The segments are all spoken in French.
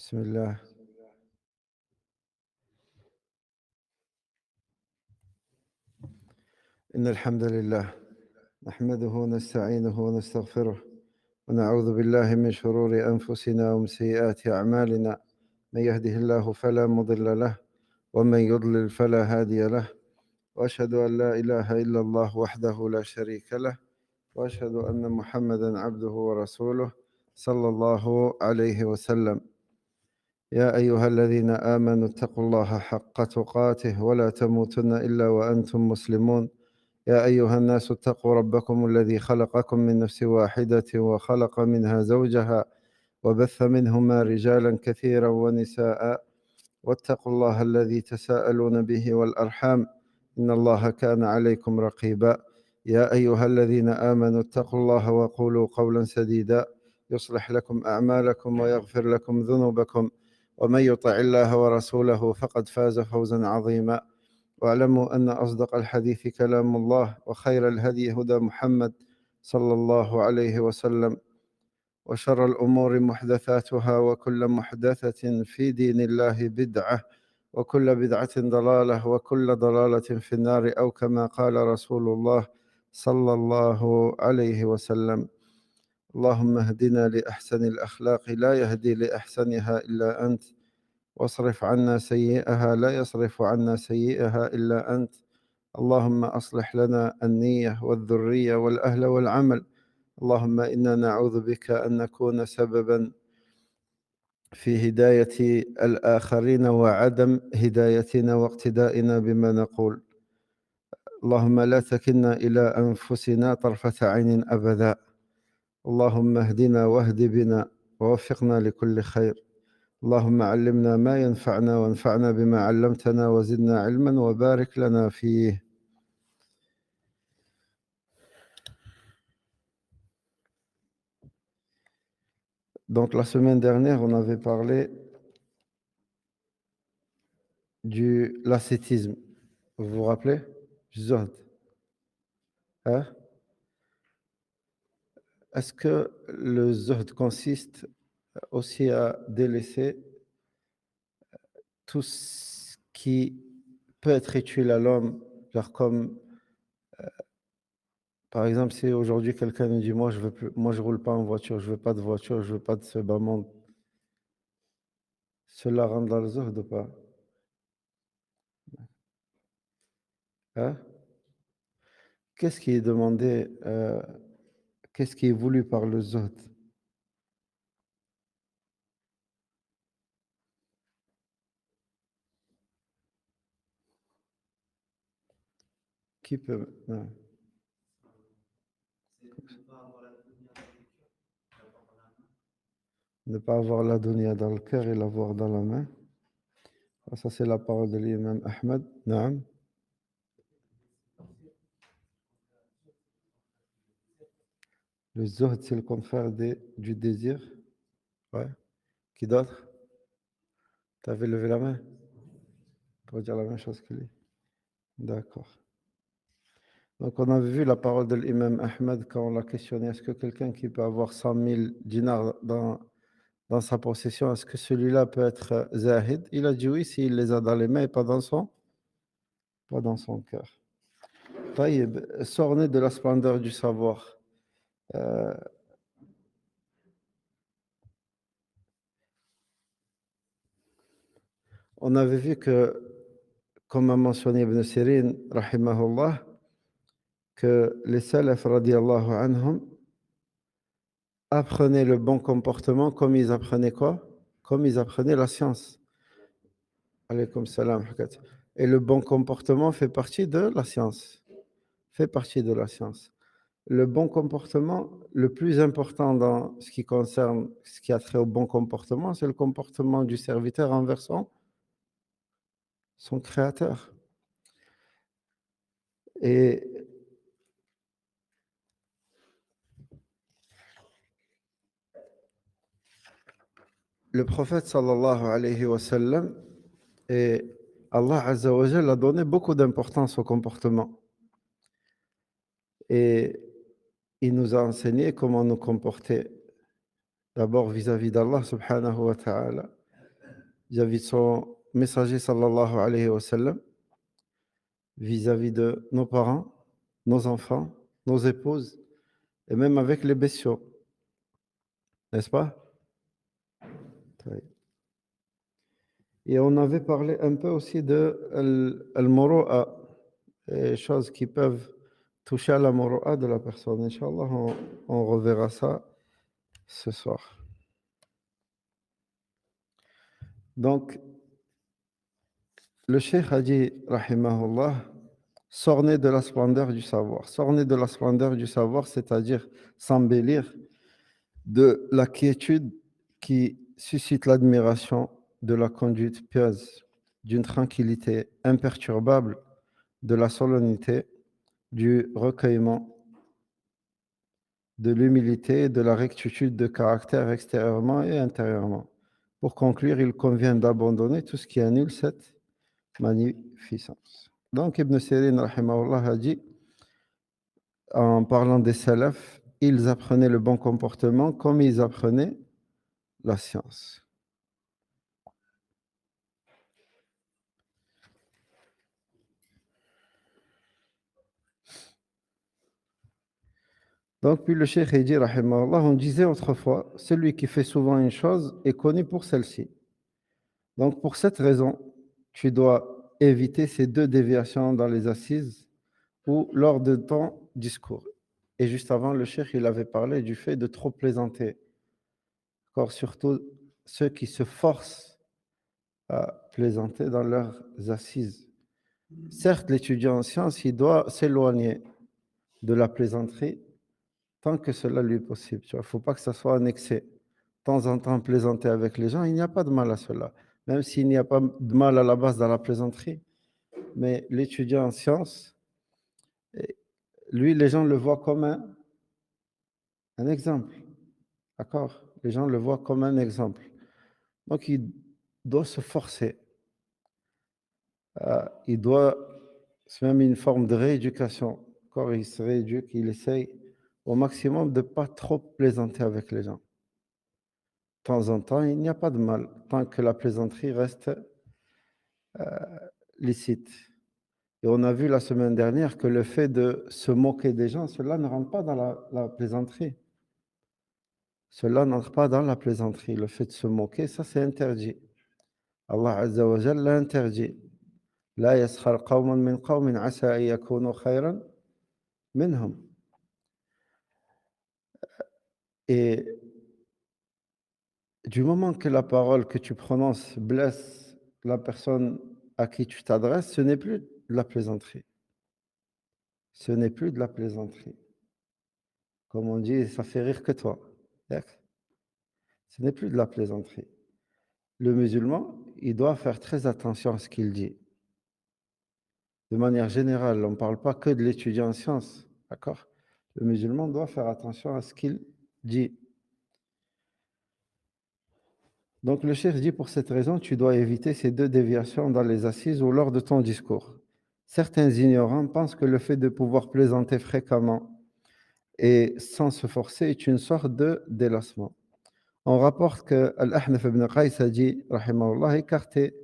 بسم الله. إن الحمد لله نحمده ونستعينه ونستغفره ونعوذ بالله من شرور أنفسنا ومن سيئات أعمالنا. من يهده الله فلا مضل له ومن يضلل فلا هادي له، وأشهد أن لا إله إلا الله وحده لا شريك له، وأشهد أن محمدا عبده ورسوله صلى الله عليه وسلم. يا أيها الذين آمنوا اتقوا الله حق تقاته ولا تموتن إلا وأنتم مسلمون. يا أيها الناس اتقوا ربكم الذي خلقكم من نفس واحدة وخلق منها زوجها وبث منهما رجالا كثيرا ونساء، واتقوا الله الذي تساءلون به والأرحام إن الله كان عليكم رقيبا. يا أيها الذين آمنوا اتقوا الله وقولوا قولا سديدا يصلح لكم أعمالكم ويغفر لكم ذنوبكم، ومن يطع الله ورسوله فقد فاز فوزا عظيما. واعلموا أن أصدق الحديث كلام الله، وخير الهدي هدى محمد صلى الله عليه وسلم، وشر الأمور محدثاتها، وكل محدثة في دين الله بدعة، وكل بدعة ضلالة، وكل ضلالة في النار، أو كما قال رسول الله صلى الله عليه وسلم. اللهم اهدنا لأحسن الأخلاق لا يهدي لأحسنها إلا أنت، واصرف عنا سيئها لا يصرف عنا سيئها إلا أنت. اللهم أصلح لنا النية والذرية والأهل والعمل. اللهم إنا نعوذ بك أن نكون سببا في هداية الآخرين وعدم هدايتنا واقتدائنا بما نقول. اللهم لا تكلنا إلى أنفسنا طرفة عين أبدا. اللهم اهدنا واهد بنا ووفقنا لكل خير. اللهم علمنا ما ينفعنا وانفعنا بما علمتنا وزدنا علما وبارك لنا فيه. Donc la semaine dernière, on avait parlé de l'ascétisme. Vous vous rappelez? Zuhd. Hein? Est-ce que le zuhd consiste aussi à délaisser tout ce qui peut être utile à l'homme, genre comme par exemple si aujourd'hui quelqu'un me dit moi je roule pas en voiture, je veux pas de voiture, je veux pas de ce bas monde, cela rentre dans le zuhd ou pas? Hein? Qu'est-ce qui est demandé, qu'est-ce qui est voulu par le zuhd? Qui peut ouais. Ne pas avoir la dunya dans le cœur et l'avoir dans la main. Ah, ça, c'est la parole de l'imam Ahmed. Naam. Le zuhd, c'est le contraire du désir. Ouais. Qui d'autre? Tu avais levé la main pour dire la même chose que lui. D'accord. Donc, on avait vu la parole de l'imam Ahmed quand on l'a questionné. Est-ce que quelqu'un qui peut avoir 100 000 dinars dans sa possession, est-ce que celui-là peut être zahid? Il a dit oui s'il les a dans les mains et pas dans son cœur. Taïb, sornez de la splendeur du savoir. Euh, on avait vu que, comme a mentionné Ibn Sirin, rahimahullah, que les salaf, radiallahu anhum, apprenaient le bon comportement comme ils apprenaient quoi? Comme ils apprenaient la science. Alaykoum salam. Et le bon comportement fait partie de la science. Fait partie de la science. Le bon comportement, le plus important dans ce qui concerne, ce qui a trait au bon comportement, c'est le comportement du serviteur envers son créateur. Et le prophète sallallahu alayhi wa sallam et Allah Azza wa Jal a donné beaucoup d'importance au comportement. Et il nous a enseigné comment nous comporter d'abord vis-à-vis d'Allah subhanahu wa ta'ala vis-à-vis de son messager sallallahu alayhi wa sallam, vis-à-vis de nos parents, nos enfants, nos épouses et même avec les bestiaux, n'est-ce pas? Oui. Et on avait parlé un peu aussi de al-muru'a, et choses qui peuvent toucher à la muru'a de la personne. Inch'Allah, on reverra ça ce soir. Donc, le cheikh a dit, rahimahullah, s'orner de la splendeur du savoir. S'orner de la splendeur du savoir, c'est-à-dire s'embellir de la quiétude qui suscite l'admiration, de la conduite pieuse, d'une tranquillité imperturbable, de la solennité, du recueillement, de l'humilité et de la rectitude de caractère extérieurement et intérieurement. Pour conclure, il convient d'abandonner tout ce qui annule cette magnificence. Donc, Ibn Sirin, rahimahullah, a dit, en parlant des salafs, ils apprenaient le bon comportement comme ils apprenaient la science. Donc, puis le cheikh a dit, rahimahullah, on disait autrefois, celui qui fait souvent une chose est connu pour celle-ci. Donc, pour cette raison, tu dois éviter ces deux déviations dans les assises ou lors de ton discours. Et juste avant, le cheikh, il avait parlé du fait de trop plaisanter. Encore surtout ceux qui se forcent à plaisanter dans leurs assises. Certes, l'étudiant en sciences, il doit s'éloigner de la plaisanterie tant que cela lui est possible. Il ne faut pas que ça soit un excès. De temps en temps, plaisanter avec les gens, il n'y a pas de mal à cela. Même s'il n'y a pas de mal à la base dans la plaisanterie. Mais l'étudiant en sciences, lui, les gens le voient comme un exemple. D'accord? Les gens le voient comme un exemple. Donc, il doit se forcer. Il doit, c'est même une forme de rééducation. Encore, il se rééduque, il essaye au maximum de ne pas trop plaisanter avec les gens. De temps en temps, il n'y a pas de mal, tant que la plaisanterie reste licite. Et on a vu la semaine dernière que le fait de se moquer des gens, cela ne rentre pas dans la plaisanterie. Cela n'entre pas dans la plaisanterie. Le fait de se moquer, ça c'est interdit. Allah Azza wa Jalla l'a interdit. La yaskhar qawmun min qawmin asa an yakunu khayran minhum. Et du moment que la parole que tu prononces blesse la personne à qui tu t'adresses, ce n'est plus de la plaisanterie. Ce n'est plus de la plaisanterie. Comme on dit, ça fait rire que toi. Ce n'est plus de la plaisanterie. Le musulman, il doit faire très attention à ce qu'il dit. De manière générale, on ne parle pas que de l'étudiant en sciences, d'accord? Le musulman doit faire attention à ce qu'il dit. Donc le cheikh dit, pour cette raison, tu dois éviter ces deux déviations dans les assises ou lors de ton discours. Certains ignorants pensent que le fait de pouvoir plaisanter fréquemment et sans se forcer est une sorte de délassement. On rapporte que Al-Ahnaf ibn Qais a dit, rahimahullah, écarter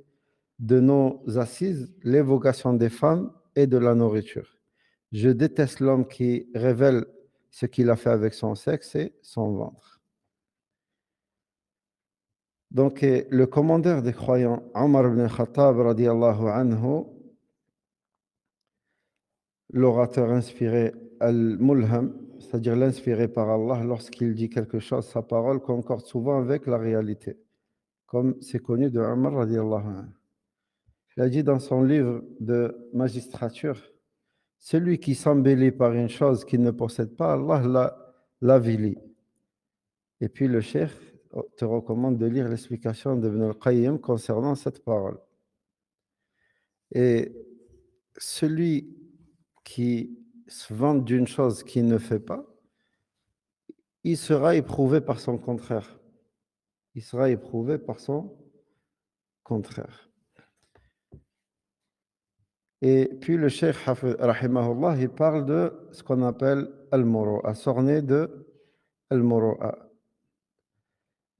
de nos assises l'évocation des femmes et de la nourriture. Je déteste l'homme qui révèle ce qu'il a fait avec son sexe et son ventre. Donc, le commandeur des croyants, Omar ibn Khattab, radiallahu anhu, l'orateur inspiré, al-mulham, c'est-à-dire l'inspiré par Allah, lorsqu'il dit quelque chose, sa parole concorde souvent avec la réalité, comme c'est connu de Omar, radiallahu anhu. Il a dit dans son livre de magistrature, celui qui s'embellit par une chose qu'il ne possède pas, Allah l'avilit. Et puis le cheikh te recommande de lire l'explication d'Ibn al-Qayyim concernant cette parole. Et celui qui se vante d'une chose qu'il ne fait pas, il sera éprouvé par son contraire. Il sera éprouvé par son contraire. Et puis le cheikh, rahimahullah, il parle de ce qu'on appelle al-muru'a, s'orner de al-muru'a.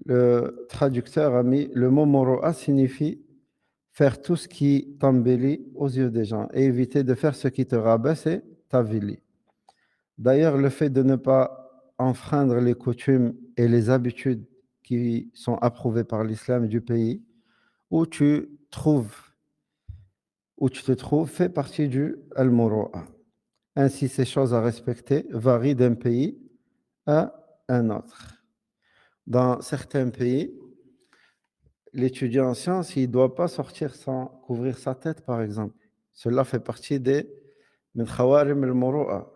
Le traducteur a mis le mot moro'a signifie faire tout ce qui t'embellit aux yeux des gens et éviter de faire ce qui te rabaisse et t'avilit. D'ailleurs, le fait de ne pas enfreindre les coutumes et les habitudes qui sont approuvées par l'islam du pays où tu trouves, où tu te trouves fait partie du al-muru'a. Ainsi, ces choses à respecter varient d'un pays à un autre. Dans certains pays, l'étudiant en sciences, il ne doit pas sortir sans couvrir sa tête, par exemple. Cela fait partie des min khawarim al-muru'a,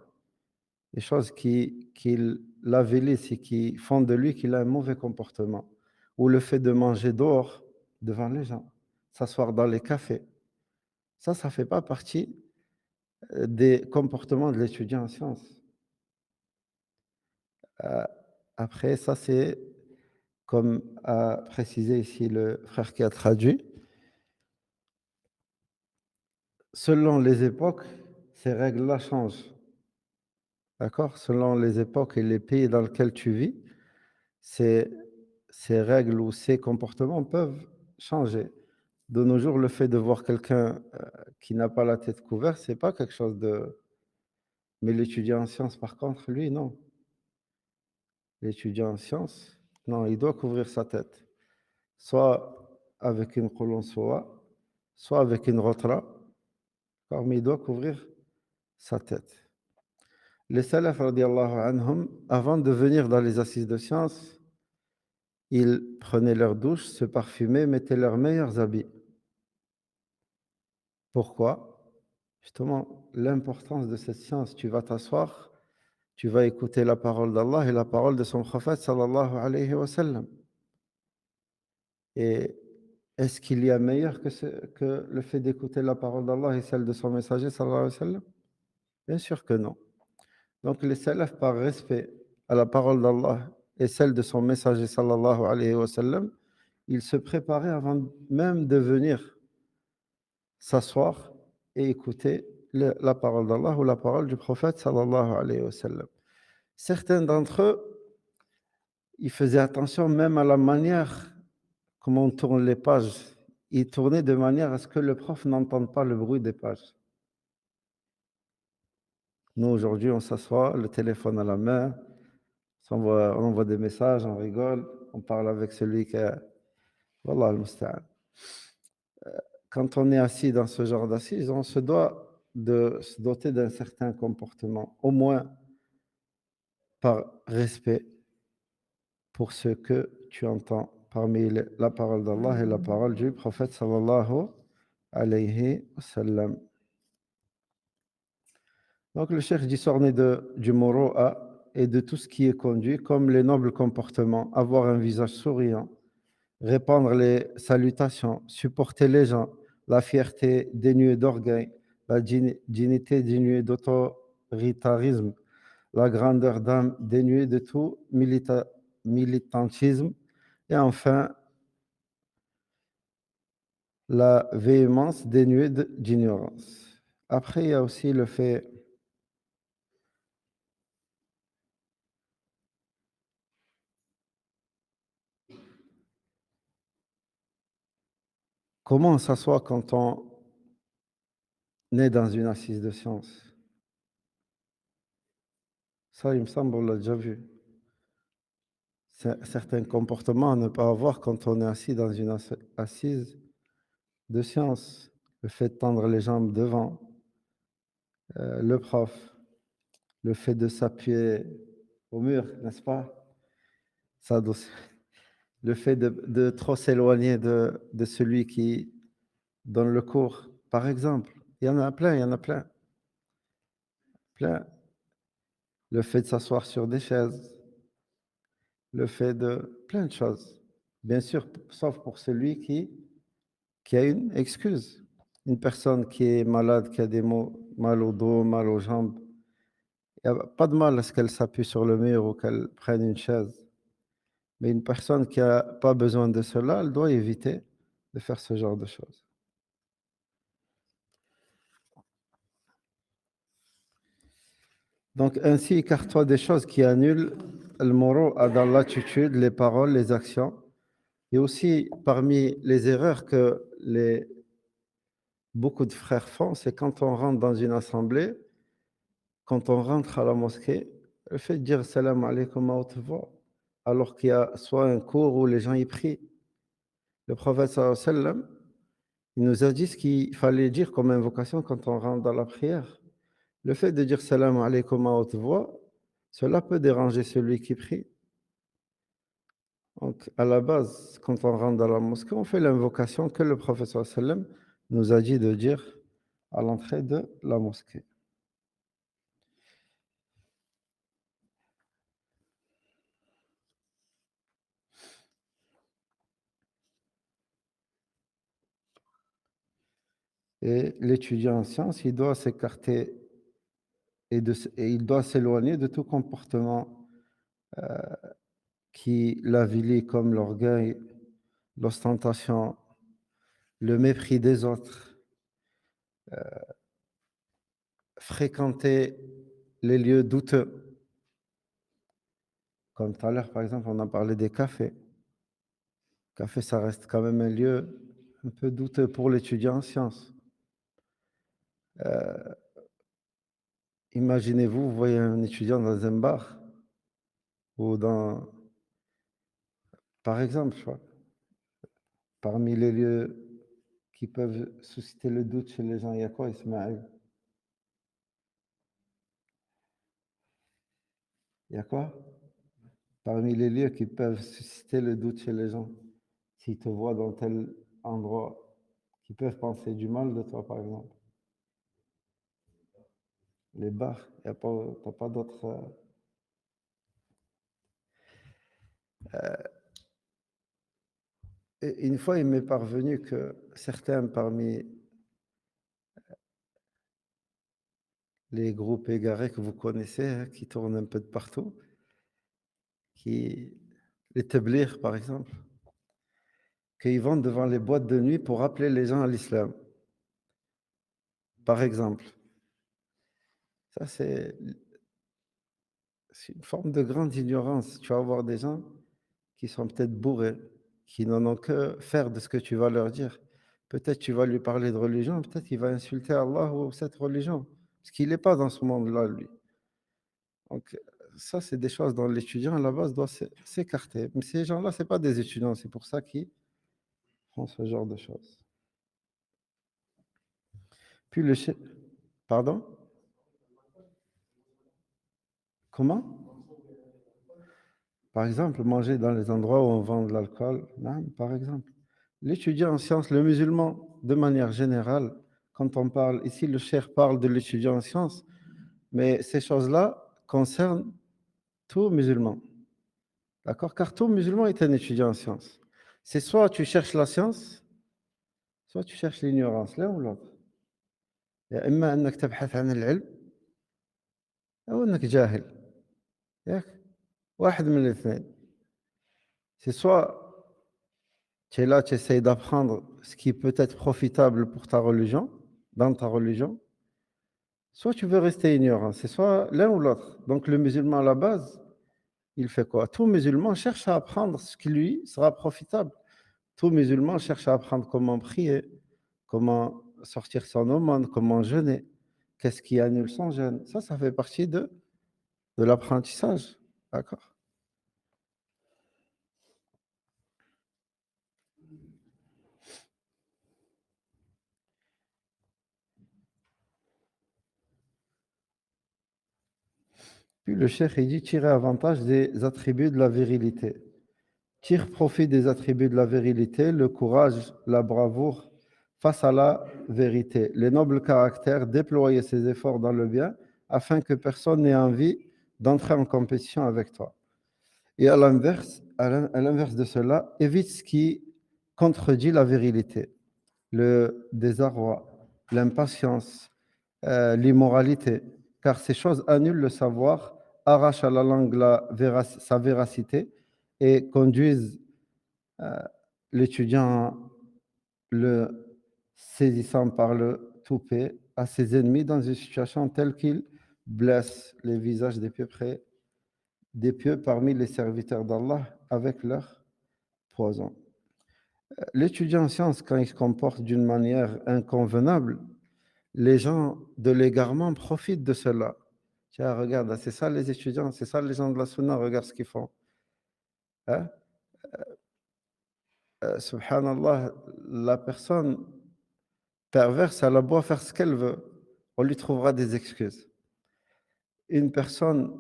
des choses qui l'avilissent et qui font de lui qu'il a un mauvais comportement. Ou le fait de manger dehors, devant les gens, s'asseoir dans les cafés. Ça ne fait pas partie des comportements de l'étudiant en sciences. Euh, Après, ça, c'est comme a précisé ici le frère qui a traduit. Selon les époques, ces règles-là changent. D'accord? Selon les époques et les pays dans lesquels tu vis, ces, ces règles ou ces comportements peuvent changer. De nos jours, le fait de voir quelqu'un qui n'a pas la tête couverte, c'est pas quelque chose de. Mais l'étudiant en sciences, par contre, lui, non. L'étudiant en sciences, non, il doit couvrir sa tête. Soit avec une qulunsuwa, soit avec une rotra, mais il doit couvrir sa tête. Les salaf, radiallahu anhum, avant de venir dans les assises de sciences, ils prenaient leur douche, se parfumaient, mettaient leurs meilleurs habits. Pourquoi? Justement, l'importance de cette science. Tu vas t'asseoir, tu vas écouter la parole d'Allah et la parole de son prophète, sallallahu alayhi wa sallam. Et est-ce qu'il y a meilleur que le fait d'écouter la parole d'Allah et celle de son messager, sallallahu alayhi wa sallam? Bien sûr que non. Donc les salafs, par respect à la parole d'Allah et celle de son messager, sallallahu alayhi wa sallam, ils se préparaient avant même de venir s'asseoir et écouter la parole d'Allah ou la parole du prophète, sallallahu alayhi wa sallam. Certains d'entre eux, ils faisaient attention même à la manière comment on tourne les pages. Ils tournaient de manière à ce que le prof n'entende pas le bruit des pages. Nous, aujourd'hui, on s'assoit, le téléphone à la main, on envoie des messages, on rigole, on parle avec celui qui est. Wallah al-musta'an. Quand on est assis dans ce genre d'assises, on se doit de se doter d'un certain comportement, au moins par respect pour ce que tu entends parmi la parole d'Allah et la parole du prophète sallallahu alayhi wa sallam. Donc le cheikh dit s'orner du moro'a et de tout ce qui est conduit comme les nobles comportements, avoir un visage souriant, répandre les salutations, supporter les gens, la fierté dénuée d'orgueil, la dignité dénuée d'autoritarisme, la grandeur d'âme dénuée de tout militantisme, et enfin la véhémence dénuée d'ignorance. Après, il y a aussi le fait, comment on s'assoit quand on est dans une assise de science. Ça, il me semble, on l'a déjà vu. Certains comportements à ne pas avoir quand on est assis dans une assise de science. Le fait de tendre les jambes devant le prof, le fait de s'appuyer au mur, n'est-ce pas? Ça, le fait de trop s'éloigner de celui qui donne le cours, par exemple. Il y en a plein, il y en a plein. Plein. Le fait de s'asseoir sur des chaises, le fait de plein de choses. Bien sûr, sauf pour celui qui a une excuse. Une personne qui est malade, qui a des mal au dos, mal aux jambes, il n'y a pas de mal à ce qu'elle s'appuie sur le mur ou qu'elle prenne une chaise. Mais une personne qui n'a pas besoin de cela, elle doit éviter de faire ce genre de choses. Donc, ainsi, écarte-toi des choses qui annulent le moro dans l'attitude, les paroles, les actions. Et aussi, parmi les erreurs que beaucoup de frères font, c'est quand on rentre dans une assemblée, quand on rentre à la mosquée, le fait de dire salam alaikum à haute voix, alors qu'il y a soit un cours où les gens y prient. Le prophète sallallahu alayhi wa sallam, il nous a dit ce qu'il fallait dire comme invocation quand on rentre dans la prière. Le fait de dire salam alaikum à haute voix, cela peut déranger celui qui prie. Donc, à la base, quand on rentre dans la mosquée, on fait l'invocation que le prophète sallallahu alayhi wa sallam nous a dit de dire à l'entrée de la mosquée. Et l'étudiant en sciences, il doit s'écarter et il doit s'éloigner de tout comportement qui l'avilit, comme l'orgueil, l'ostentation, le mépris des autres, fréquenter les lieux douteux. Comme tout à l'heure, par exemple, on a parlé des cafés. Café, ça reste quand même un lieu un peu douteux pour l'étudiant en sciences. Imaginez-vous, vous voyez un étudiant dans un bar ou dans, par exemple, je vois, parmi les lieux qui peuvent susciter le doute chez les gens, il y a quoi, Ismaël? Il y a quoi? Parmi les lieux qui peuvent susciter le doute chez les gens, s'ils te voient dans tel endroit, qui peuvent penser du mal de toi, par exemple. Les bars, il y a pas, t'as pas d'autres. Et une fois, il m'est parvenu que certains parmi les groupes égarés que vous connaissez, hein, qui tournent un peu de partout, qui, les tablirs, par exemple, qu'ils vont devant les boîtes de nuit pour appeler les gens à l'islam, par exemple. Ça, c'est une forme de grande ignorance. Tu vas voir des gens qui sont peut-être bourrés, qui n'en ont que faire de ce que tu vas leur dire. Peut-être tu vas lui parler de religion, peut-être il va insulter Allah ou cette religion, parce qu'il n'est pas dans ce monde-là, lui. Donc, ça, c'est des choses dont l'étudiant, à la base, doit s'écarter. Mais ces gens-là, ce pas des étudiants, c'est pour ça qu'ils font ce genre de choses. Puis Pardon? Comment? Par exemple, manger dans les endroits où on vend de l'alcool, non, par exemple. L'étudiant en sciences, le musulman, de manière générale, quand on parle, ici le cheikh parle de l'étudiant en sciences, mais ces choses-là concernent tout musulman. D'accord? Car tout musulman est un étudiant en sciences. C'est soit tu cherches la science, soit tu cherches l'ignorance, l'un ou l'autre. يا إما أنك تبحث عن العلم أو أنك جاهل. ياك؟ واحد من الاثنين. C'est soit tu es là, tu essayes d'apprendre ce qui peut être profitable pour ta religion, dans ta religion, soit tu veux rester ignorant. C'est soit l'un ou l'autre. Donc le musulman à la base, il fait quoi? Tout musulman cherche à apprendre ce qui lui sera profitable. Tout musulman cherche à apprendre comment prier, comment sortir son aumône, comment jeûner, qu'est-ce qui annule son jeûne. Ça fait partie de l'apprentissage. D'accord? Puis le cheikh, il dit tirer avantage des attributs de la virilité. Tire profit des attributs de la virilité, le courage, la bravoure face à la vérité, les nobles caractères, déployer ses efforts dans le bien afin que personne n'ait envie d'entrer en compétition avec toi. Et à l'inverse, à l'inverse de cela, évite ce qui contredit la virilité, le désarroi, l'impatience, l'immoralité, car ces choses annulent le savoir, arrachent à la langue sa véracité et conduisent l'étudiant, le saisissant par le toupet, à ses ennemis dans une situation telle qu'il blesse les visages des pieux parmi les serviteurs d'Allah avec leur poison. L'étudiant en sciences, quand il se comporte d'une manière inconvenable, les gens de l'égarement profitent de cela. Tiens, regarde, c'est ça les étudiants, c'est ça les gens de la Sunna, regarde ce qu'ils font. Hein? Subhanallah, la personne perverse, elle a beau faire ce qu'elle veut, on lui trouvera des excuses. Une personne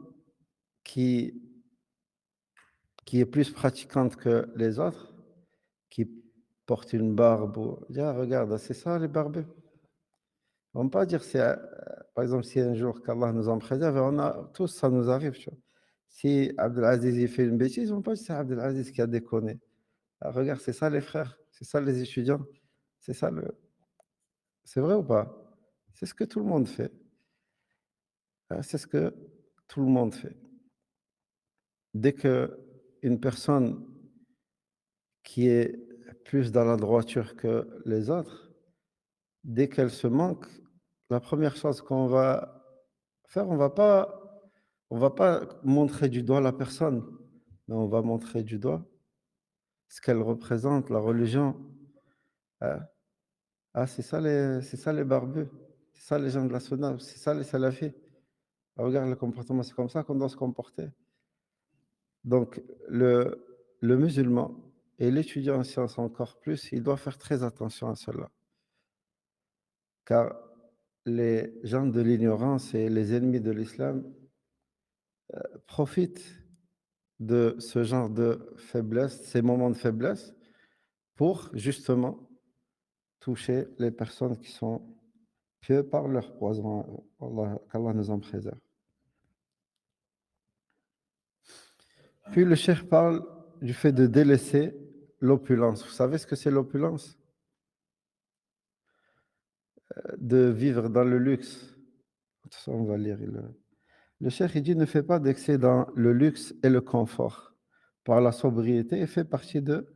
qui, qui est plus pratiquante que les autres, qui porte une barbe, regarde, c'est ça les barbus. On ne va pas dire, par exemple, si un jour qu'Allah nous en préserve, on a tous, ça nous arrive. Tu vois. Si Abdelaziz il fait une bêtise, on ne va pas dire c'est Abdelaziz qui a déconné. Ah, regarde, c'est ça les frères, c'est ça les étudiants, c'est ça le. C'est vrai ou pas? C'est ce que tout le monde fait. C'est ce que tout le monde fait. Dès que une personne qui est plus dans la droiture que les autres, dès qu'elle se manque, la première chose qu'on va faire, on va pas montrer du doigt la personne, mais on va montrer du doigt ce qu'elle représente, la religion. Ah, c'est ça les barbus, c'est ça les gens de la Sunna, c'est ça les salafis. Ah, regarde le comportement, c'est comme ça qu'on doit se comporter. Donc, le musulman et l'étudiant en sciences encore plus, il doit faire très attention à cela. Car les gens de l'ignorance et les ennemis de l'islam profitent de ce genre de faiblesse, ces moments de faiblesse, pour justement toucher les personnes qui sont pieux par leur poison. Qu'Allah nous en préserve. Puis le cheikh parle du fait de délaisser l'opulence. Vous savez ce que c'est l'opulence? De vivre dans le luxe. Ça, on va lire. Le cheikh, il dit, ne fais pas d'excès dans le luxe et le confort, par la sobriété et fait partie de,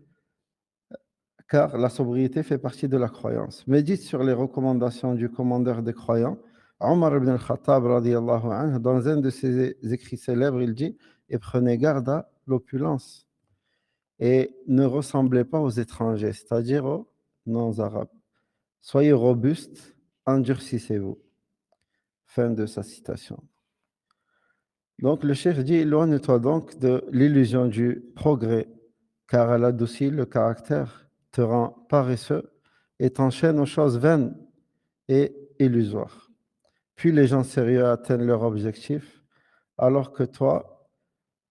car la sobriété fait partie de la croyance. Médite sur les recommandations du commandeur des croyants, Omar ibn al-Khattab, radiyallahu anhu, dans un de ses écrits célèbres, il dit, et prenez garde à l'opulence et ne ressemblez pas aux étrangers, c'est-à-dire aux non-arabes. Soyez robustes, endurcissez-vous. Fin de sa citation. Donc le cheikh dit, éloigne-toi donc de l'illusion du progrès, car elle adoucit le caractère, te rend paresseux et t'enchaîne aux choses vaines et illusoires. Puis les gens sérieux atteignent leur objectif, alors que toi,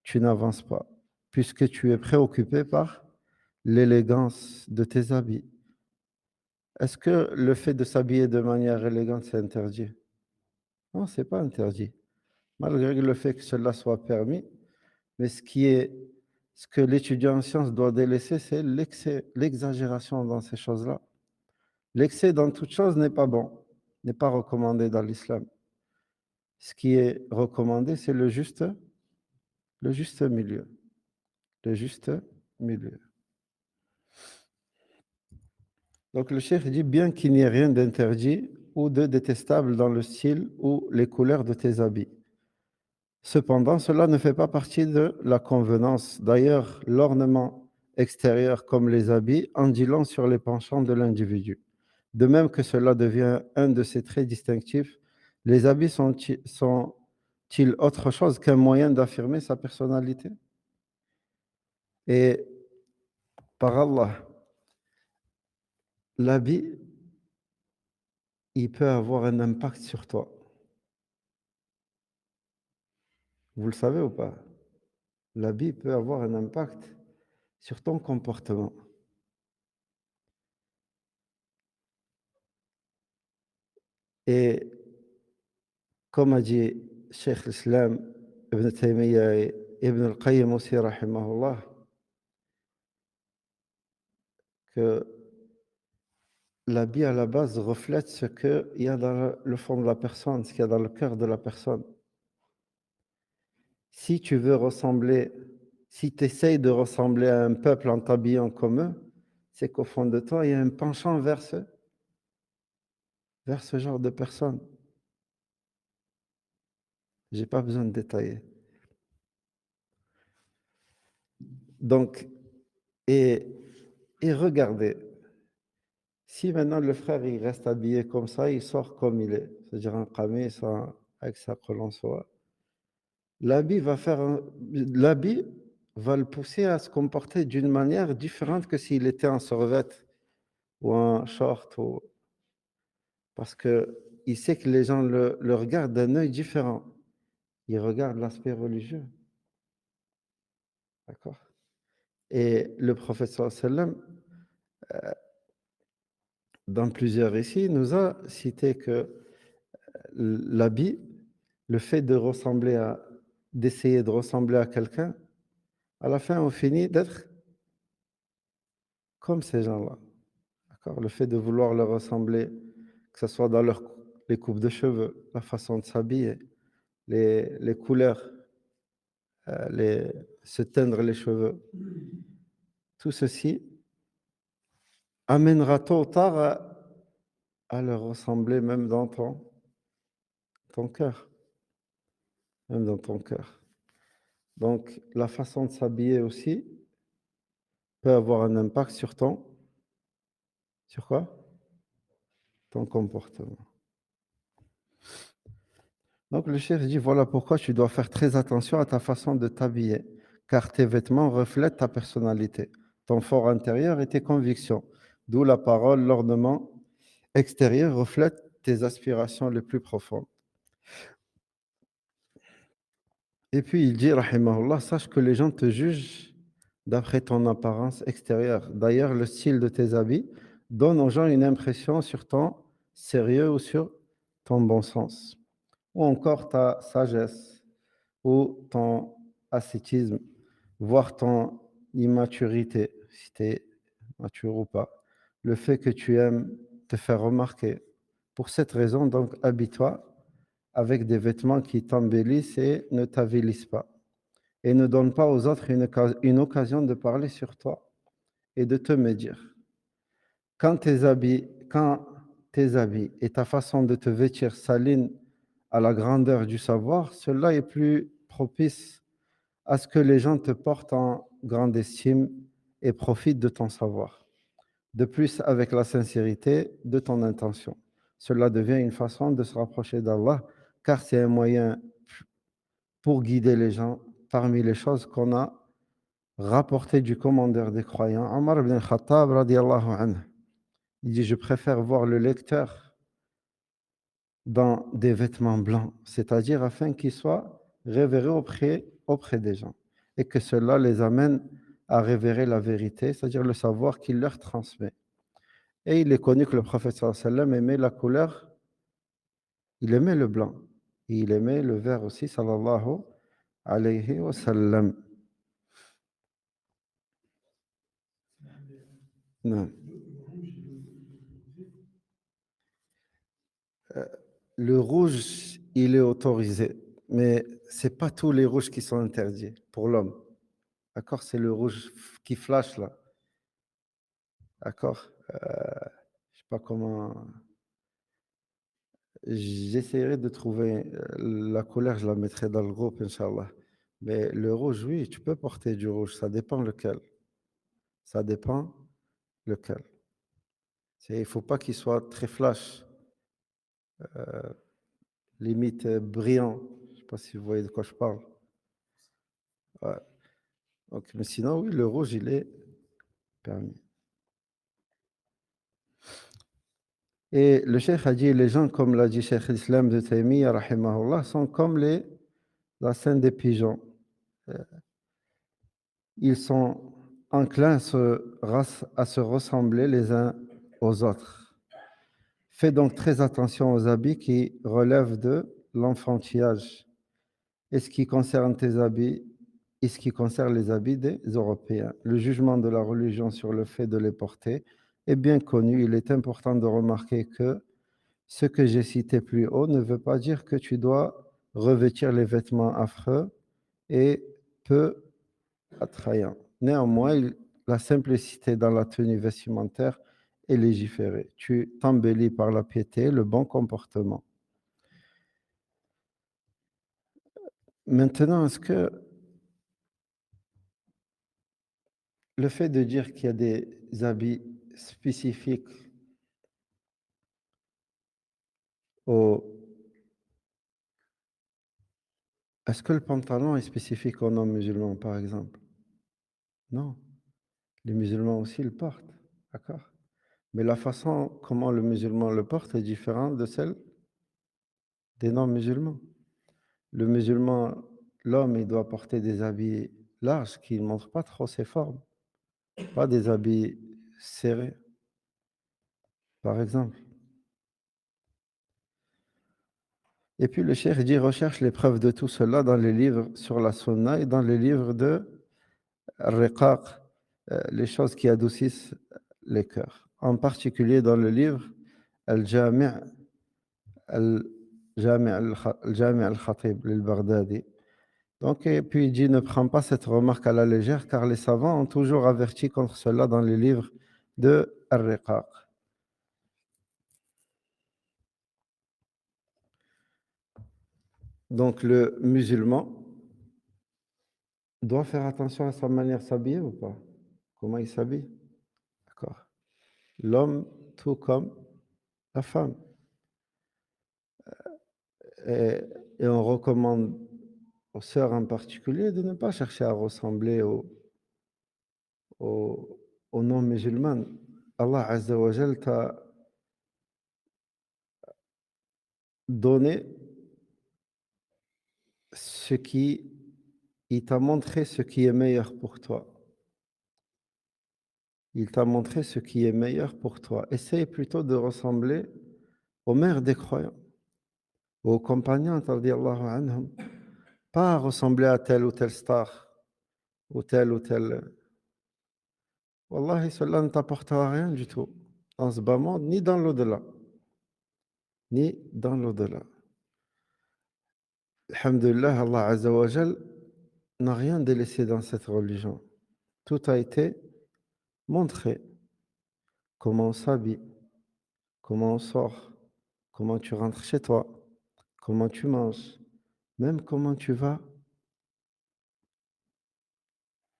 tu n'avances pas, puisque tu es préoccupé par l'élégance de tes habits. Est-ce que le fait de s'habiller de manière élégante, c'est interdit? Non, c'est pas interdit. Malgré le fait que cela soit permis, mais ce que l'étudiant en sciences doit délaisser, c'est l'excès, l'exagération dans ces choses-là. L'excès dans toute chose n'est pas bon, n'est pas recommandé dans l'islam. Ce qui est recommandé, c'est le juste milieu. Le juste milieu. Donc le cheikh dit, bien qu'il n'y ait rien d'interdit ou de détestable dans le style ou les couleurs de tes habits. Cependant, cela ne fait pas partie de la convenance. D'ailleurs, l'ornement extérieur comme les habits en dit long sur les penchants de l'individu. De même que cela devient un de ses traits distinctifs, les habits sont-ils autre chose qu'un moyen d'affirmer sa personnalité? Et par Allah, l'habit, il peut avoir un impact sur toi. Vous le savez ou pas? L'habit peut avoir un impact sur ton comportement. Et comme a dit Cheikh l'Islam Ibn Taymiyyah et Ibn al-Qayyim aussi, rahimahullah, que l'habit à la base reflète ce qu'il y a dans le fond de la personne, ce qu'il y a dans le cœur de la personne. Si tu veux ressembler, si tu essayes de ressembler à un peuple en t'habillant comme eux, c'est qu'au fond de toi, il y a un penchant vers ce genre de personne. J'ai pas besoin de détailler. Donc, et, et regardez, si maintenant le frère il reste habillé comme ça, il sort comme il est, c'est-à-dire un qamis avec sa colonsoie, l'habit va le pousser à se comporter d'une manière différente que s'il était en survêt ou en short, parce que il sait que les gens le regardent d'un œil différent. Ils regardent l'aspect religieux, d'accord? Et le prophète sallallahu alayhi wa sallam, dans plusieurs récits, nous a cité que l'habit, le fait d'essayer de ressembler à quelqu'un, à la fin, on finit d'être comme ces gens-là. D'accord? Le fait de vouloir leur ressembler, que ce soit dans les coupes de cheveux, la façon de s'habiller, les couleurs, se teindre les cheveux, tout ceci amènera tôt ou tard à leur ressembler même dans ton cœur, même dans ton cœur. Donc, la façon de s'habiller aussi peut avoir un impact sur quoi? Ton comportement. Donc, le chef dit, voilà pourquoi tu dois faire très attention à ta façon de t'habiller, car tes vêtements reflètent ta personnalité, ton fort intérieur et tes convictions. D'où la parole, l'ornement extérieur reflète tes aspirations les plus profondes. Et puis il dit, rahimahullah, sache que les gens te jugent d'après ton apparence extérieure. D'ailleurs, le style de tes habits donne aux gens une impression sur ton sérieux ou sur ton bon sens, ou encore ta sagesse, ou ton ascétisme, voire ton immaturité, si tu es mature ou pas. Le fait que tu aimes te faire remarquer. Pour cette raison, donc, habille-toi avec des vêtements qui t'embellissent et ne t'avilissent pas. Et ne donne pas aux autres une occasion de parler sur toi et de te médire. Quand tes habits et ta façon de te vêtir s'alignent à la grandeur du savoir, cela est plus propice à ce que les gens te portent en grande estime et profitent de ton savoir. De plus, avec la sincérité de ton intention. Cela devient une façon de se rapprocher d'Allah, car c'est un moyen pour guider les gens parmi les choses qu'on a rapportées du commandeur des croyants, Omar ibn Khattab, radiallahu anhu. Il dit, je préfère voir le lecteur dans des vêtements blancs, c'est-à-dire afin qu'il soit révéré auprès des gens et que cela les amène à révérer la vérité, c'est-à-dire le savoir qu'il leur transmet. Et il est connu que le prophète sallallahu alayhi wa sallam aimait la couleur, il aimait le blanc et il aimait le vert aussi, sallallahu alayhi wa sallam. Non. Le rouge, il est autorisé, mais c'est pas tous les rouges qui sont interdits pour l'homme. D'accord? C'est le rouge qui flash là. D'accord? Je sais pas comment. J'essaierai de trouver la couleur, je la mettrai dans le groupe, Inch'Allah. Mais le rouge, oui, tu peux porter du rouge, ça dépend lequel. Ça dépend lequel. Il ne faut pas qu'il soit très flash, limite brillant. Je ne sais pas si vous voyez de quoi je parle. Ouais. Donc, mais sinon, oui, le rouge, il est permis. Et le cheikh a dit, les gens, comme l'a dit Cheikh l'Islam de Taymiyyah, rahimahullah, sont comme la scène des pigeons. Ils sont enclins à se ressembler les uns aux autres. Fais donc très attention aux habits qui relèvent de l'enfantillage et ce qui concerne tes habits et ce qui concerne les habits des Européens. Le jugement de la religion sur le fait de les porter est bien connu. Il est important de remarquer que ce que j'ai cité plus haut ne veut pas dire que tu dois revêtir les vêtements affreux et peu attrayants. Néanmoins, la simplicité dans la tenue vestimentaire est légiférée. Tu t'embellis par la piété, le bon comportement. Maintenant, est-ce que le fait de dire qu'il y a des habits spécifiques au est-ce que le pantalon est spécifique aux non-musulmans, par exemple? Non, les musulmans aussi le portent, d'accord? Mais la façon comment le musulman le porte est différente de celle des non-musulmans. Le musulman, l'homme, il doit porter des habits larges qui ne montrent pas trop ses formes, pas des habits serrés, par exemple. Et puis le cheikh dit: «Recherche les preuves de tout cela dans les livres sur la sunna et dans les livres de Ar-Riqaq, les choses qui adoucissent les cœurs. En particulier dans le livre Al-Jami' Al-Jami' al-Khatib lil-Baghdadi». Donc et puis il dit: «Ne prends pas cette remarque à la légère, car les savants ont toujours averti contre cela dans les livres de Ar-Riqaq». Donc le musulman doit faire attention à sa manière de s'habiller ou pas? Comment il s'habille? D'accord. L'homme, tout comme la femme. Et, et on recommande aux sœurs en particulier de ne pas chercher à ressembler aux, aux non-musulmanes. Allah Azza wa Jal t'a donné ce qui, il t'a montré ce qui est meilleur pour toi. Il t'a montré ce qui est meilleur pour toi. Essaye plutôt de ressembler aux mères des croyants, aux compagnons, radiyallahu anhum. Pas ressembler à telle ou telle star, ou tel ou tel. Wallahi, cela ne t'apportera rien du tout dans ce bas monde, ni dans l'au-delà. Ni dans l'au-delà. Alhamdulillah, Allah Azza wa Jal n'a rien délaissé dans cette religion. Tout a été montré. Comment on s'habille, comment on sort, comment tu rentres chez toi, comment tu manges, même comment tu vas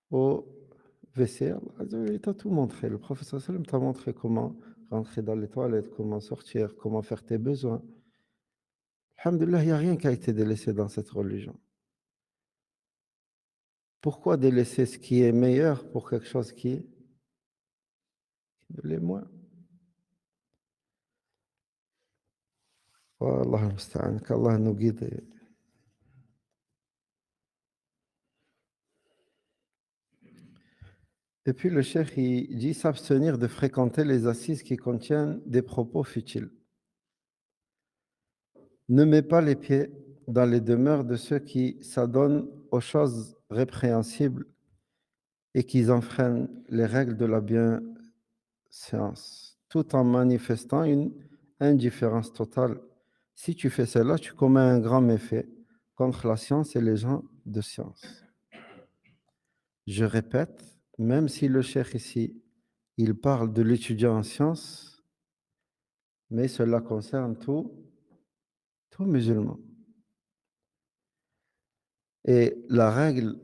au WC. Allah Azza wa Jal t'a tout montré. Le prophète sallallahu alayhi wa sallam t'a montré comment rentrer dans les toilettes, comment sortir, comment faire tes besoins. Alhamdulillah, il n'y a rien qui a été délaissé dans cette religion. Pourquoi délaisser ce qui est meilleur pour quelque chose qui ne l'est moins? Wallah al-musta'an, qu'Allah nous guide. Et puis le cheikh, il dit s'abstenir de fréquenter les assises qui contiennent des propos futiles. Ne mets pas les pieds dans les demeures de ceux qui s'adonnent aux choses répréhensibles et qui enfreignent les règles de la bienséance, tout en manifestant une indifférence totale. Si tu fais cela, tu commets un grand méfait contre la science et les gens de science. Je répète, même si le cheikh ici, il parle de l'étudiant en sciences, mais cela concerne tout musulman. Et la règle,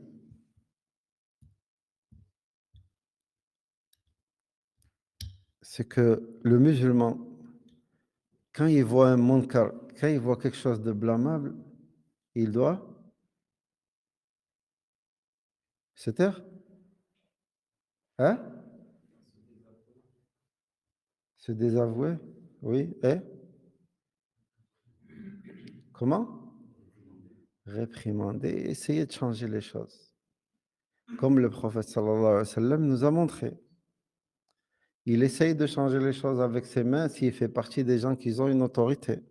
c'est que le musulman, quand il voit un munkar, quand il voit quelque chose de blâmable, il doit se taire. Hein? Se désavouer. Oui. Et comment? Réprimander, essayer de changer les choses. Comme le prophète sallallahu alayhi wa sallam nous a montré. Il essaye de changer les choses avec ses mains s'il fait partie des gens qui ont une autorité.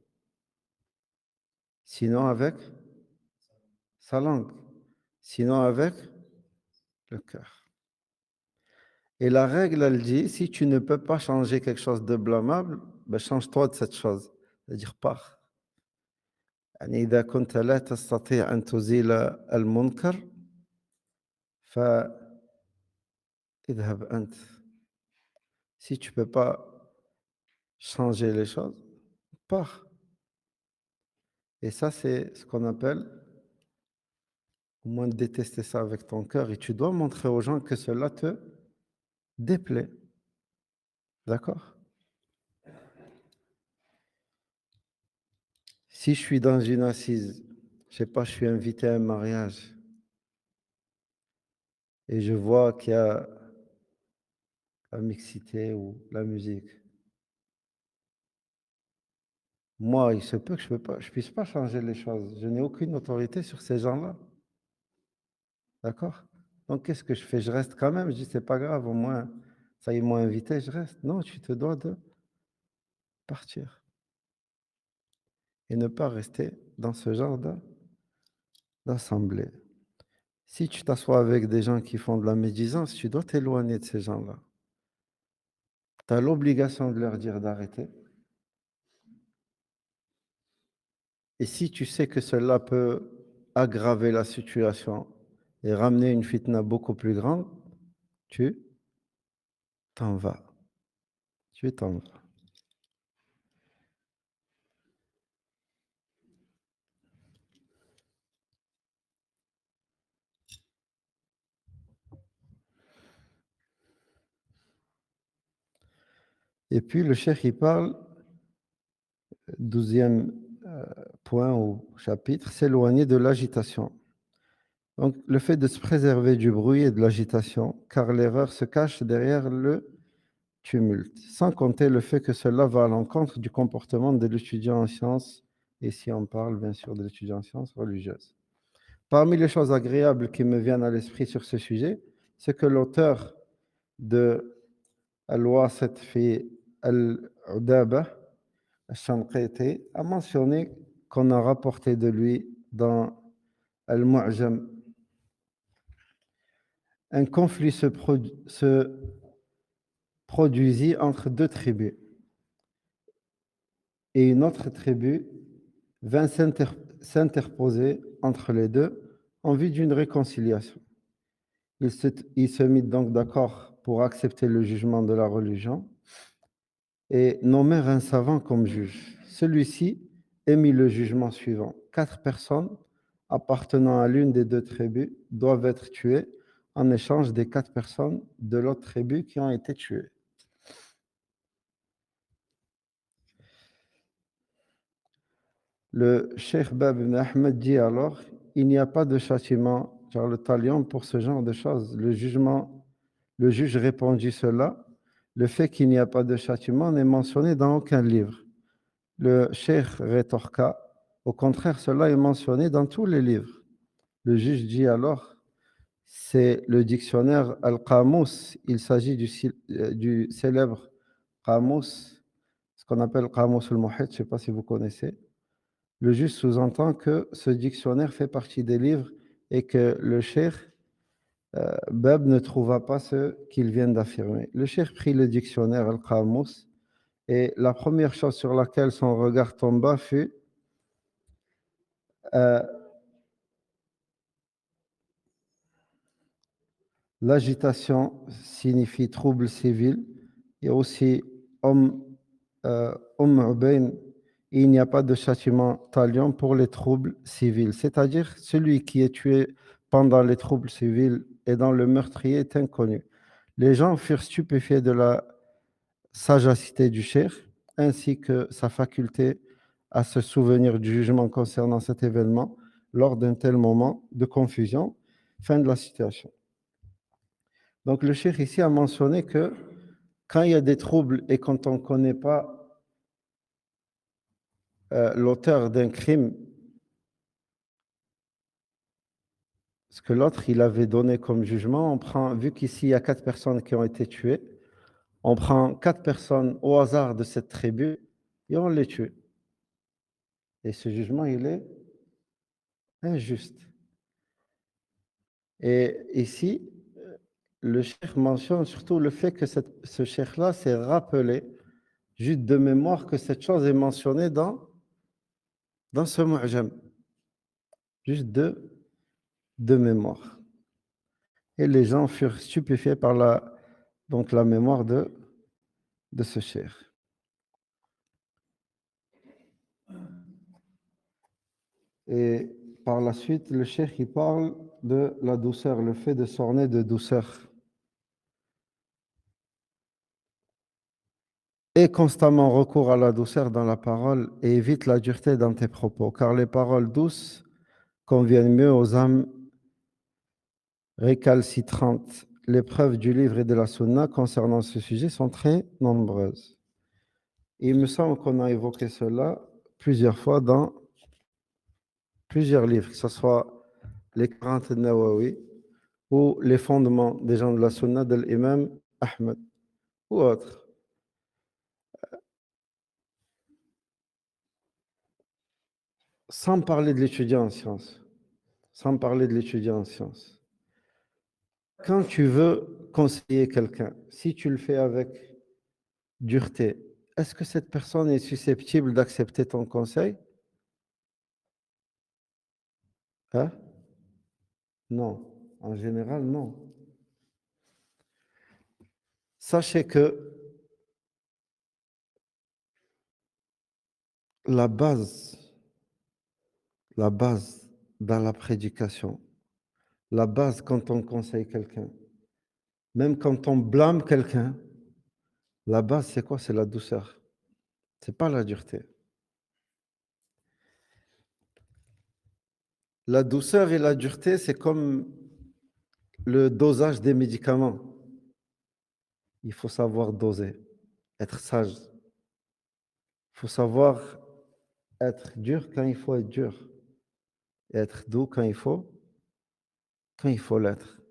Sinon avec sa langue. Sinon avec le cœur. Et la règle, elle dit, si tu ne peux pas changer quelque chose de blâmable, ben change-toi de cette chose. C'est-à-dire pars. يعني إذا كنت لا تستطيع أن تزيل المنكر فاذهب أنت. Si tu peux pas changer les choses, pars. Et ça, c'est ce qu'on appelle au moins détester ça avec ton cœur, et tu dois montrer aux gens que cela te déplaît. D'accord? Si je suis dans une assise, je sais pas, je suis invité à un mariage et je vois qu'il y a la mixité ou la musique. Moi, il se peut que je puisse pas changer les choses. Je n'ai aucune autorité sur ces gens-là. D'accord? Donc, qu'est-ce que je fais? Je reste quand même. Je dis, c'est pas grave, au moins, ça, ils m'ont invité, je reste. Non, tu te dois de partir et ne pas rester dans ce genre d'assemblée. Si tu t'assois avec des gens qui font de la médisance, tu dois t'éloigner de ces gens-là. Tu as l'obligation de leur dire d'arrêter. Et si tu sais que cela peut aggraver la situation et ramener une fitna beaucoup plus grande, tu t'en vas. Tu t'en vas. Et puis le cheikh, il parle, 12e point ou chapitre, s'éloigner de l'agitation. Donc le fait de se préserver du bruit et de l'agitation, car l'erreur se cache derrière le tumulte, sans compter le fait que cela va à l'encontre du comportement de l'étudiant en sciences, et si on parle bien sûr de l'étudiant en sciences religieuses. Parmi les choses agréables qui me viennent à l'esprit sur ce sujet, c'est que l'auteur de Al-Wasit fi Al-Udaba, Al-Shanqiti, a mentionné qu'on a rapporté de lui dans Al-Mu'jam. Un conflit se produisit entre deux tribus et une autre tribu vint s'interposer entre les deux en vue d'une réconciliation. Ils se mirent donc d'accord pour accepter le jugement de la religion et nommèrent un savant comme juge. Celui-ci émit le jugement suivant. 4 personnes appartenant à l'une des deux tribus doivent être tuées en échange des 4 personnes de l'autre tribu qui ont été tuées. Le Cheikh Bab ibn Ahmed dit alors, il n'y a pas de châtiment sur le talion pour ce genre de choses. Le juge répondit cela. Le fait qu'il n'y a pas de châtiment n'est mentionné dans aucun livre. Le Cheikh rétorqua, au contraire, cela est mentionné dans tous les livres. Le juge dit alors, c'est le dictionnaire Al-Qamus. Il s'agit du célèbre Qamus, ce qu'on appelle Qamus al-Muhit, je ne sais pas si vous connaissez. Le juge sous-entend que ce dictionnaire fait partie des livres et que le cheikh Bab ne trouva pas ce qu'il vient d'affirmer. Le cheikh prit le dictionnaire Al-Qamus et la première chose sur laquelle son regard tomba fut euh, l'agitation signifie trouble civil et aussi Ubayn, il n'y a pas de châtiment talion pour les troubles civils, c'est-à-dire celui qui est tué pendant les troubles civils et dont le meurtrier est inconnu. Les gens furent stupéfiés de la sagacité du cheikh ainsi que sa faculté à se souvenir du jugement concernant cet événement lors d'un tel moment de confusion. Fin de la citation. Donc le cheikh ici a mentionné que quand il y a des troubles et quand on ne connaît pas l'auteur d'un crime, ce que l'autre il avait donné comme jugement, on prend, vu qu'ici il y a 4 personnes qui ont été tuées, on prend 4 personnes au hasard de cette tribu et on les tue. Et ce jugement, il est injuste. Et ici, le cheikh mentionne surtout le fait que ce cheikh-là s'est rappelé, juste de mémoire, que cette chose est mentionnée dans ce mu'jam, juste de mémoire. Et les gens furent stupéfiés par donc la mémoire de ce cheikh. Et par la suite, le cheikh il parle de la douceur, le fait de s'orner de douceur. Aie constamment recours à la douceur dans la parole et évite la dureté dans tes propos, car les paroles douces conviennent mieux aux âmes récalcitrantes. Les preuves du livre et de la sunna concernant ce sujet sont très nombreuses. Et il me semble qu'on a évoqué cela plusieurs fois dans plusieurs livres, que ce soit les 40 Nawawi ou les fondements des gens de la sunna de l'imam Ahmed ou autres. Sans parler de l'étudiant en sciences. Sans parler de l'étudiant en sciences. Quand tu veux conseiller quelqu'un, si tu le fais avec dureté, est-ce que cette personne est susceptible d'accepter ton conseil? Hein? Non. En général, non. Sachez que la base dans la prédication, la base quand on conseille quelqu'un, même quand on blâme quelqu'un, la base, c'est quoi? C'est la douceur. C'est pas la dureté. La douceur et la dureté, c'est comme le dosage des médicaments. Il faut savoir doser, être sage. Il faut savoir être dur quand il faut être dur et être doux quand il faut l'être.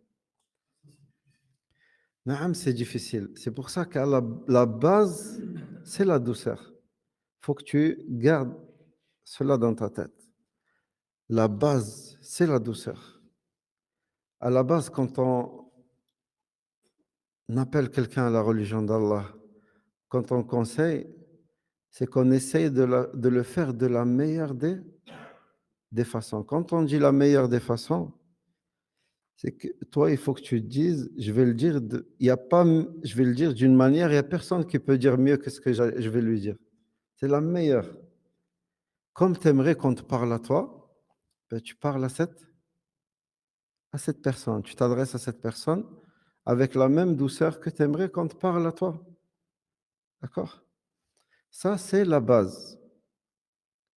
Naam, c'est difficile. C'est pour ça que la base, c'est la douceur. Il faut que tu gardes cela dans ta tête. La base, c'est la douceur. À la base, quand on appelle quelqu'un à la religion d'Allah, quand on conseille, c'est qu'on essaye de le faire de la meilleure des façons. Quand on dit la meilleure des façons, c'est que toi, il faut que tu te dises, je vais le dire, il y a pas, je vais le dire d'une manière, il n'y a personne qui peut dire mieux que ce que je vais lui dire. C'est la meilleure. Comme tu aimerais qu'on te parle à toi, ben, tu parles à cette personne. Tu t'adresses à cette personne avec la même douceur que tu aimerais qu'on te parle à toi. D'accord? Ça, c'est la base.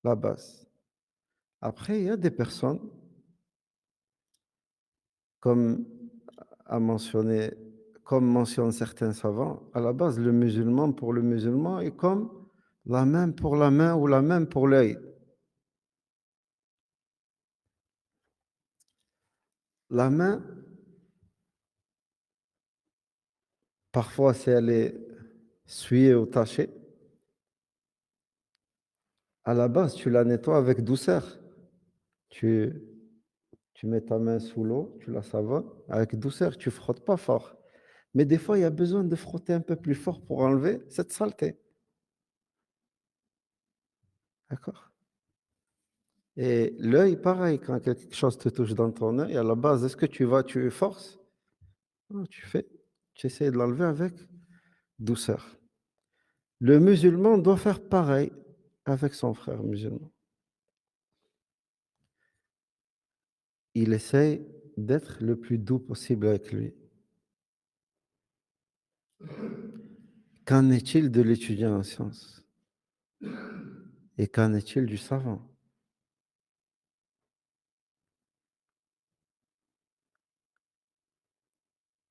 La base. Après, il y a des personnes, comme a mentionné, comme mentionnent certains savants, à la base, le musulman pour le musulman est comme la main pour la main ou la main pour l'œil. La main, parfois, si elle est souillée ou tachée, à la base, tu la nettoies avec douceur. Tu, tu mets ta main sous l'eau, tu la savonnes avec douceur, tu frottes pas fort. Mais des fois, il y a besoin de frotter un peu plus fort pour enlever cette saleté. D'accord? Et l'œil, pareil, quand quelque chose te touche dans ton œil, à la base, est-ce que tu forces? Non, tu essaies de l'enlever avec douceur. Le musulman doit faire pareil avec son frère musulman. Il essaie d'être le plus doux possible avec lui. Qu'en est-il de l'étudiant en sciences? Et qu'en est-il du savant?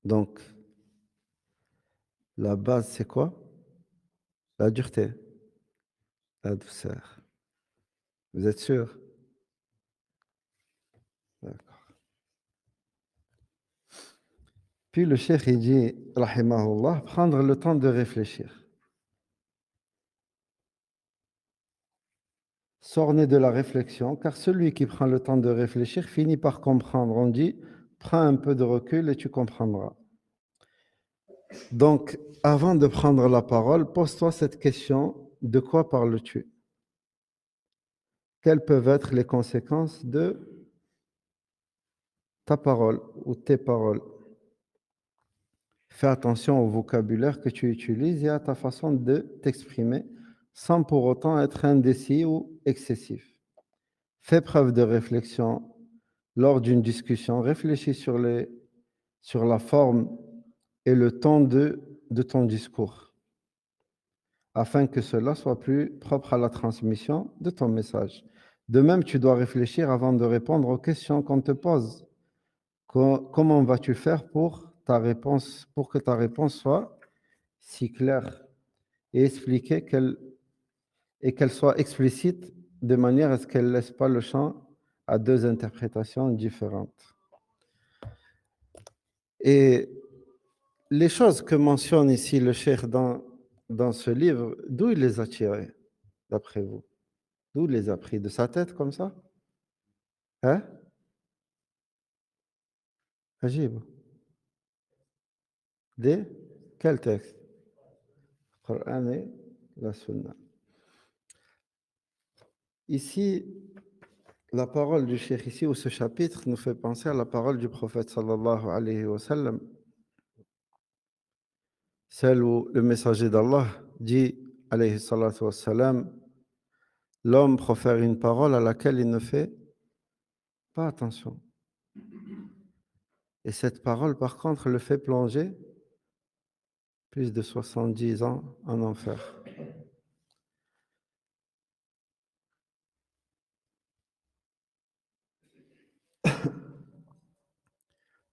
Donc, la base, c'est quoi? La dureté, la douceur. Vous êtes sûr? D'accord. Puis le cheikh, il dit, rahimahullah, prendre le temps de réfléchir. S'orner de la réflexion, car celui qui prend le temps de réfléchir finit par comprendre. On dit, prends un peu de recul et tu comprendras. Donc, avant de prendre la parole, pose-toi cette question, de quoi parles-tu? Quelles peuvent être les conséquences de ta parole ou tes paroles? Fais attention au vocabulaire que tu utilises et à ta façon de t'exprimer sans pour autant être indécis ou excessif. Fais preuve de réflexion lors d'une discussion, réfléchis sur la forme et le ton de ton discours, afin que cela soit plus propre à la transmission de ton message. De même, tu dois réfléchir avant de répondre aux questions qu'on te pose. Comment vas-tu faire pour que ta réponse soit si claire et expliquée qu'elle soit explicite de manière à ce qu'elle ne laisse pas le champ à deux interprétations différentes. Et les choses que mentionne ici le cheikh dans ce livre, d'où il les a tirées, d'après vous? D'où il les a pris? De sa tête comme ça? Hein? Ajib. Des? Quel texte? Le Coran et la Sunna. Ici, la parole du cheikh ici, ou ce chapitre, nous fait penser à la parole du prophète sallallahu alayhi wa sallam, celle où le messager d'Allah dit, alayhi salatu wa salam, l'homme profère une parole à laquelle il ne fait pas attention. Et cette parole, par contre, le fait plonger plus de 70 ans en enfer.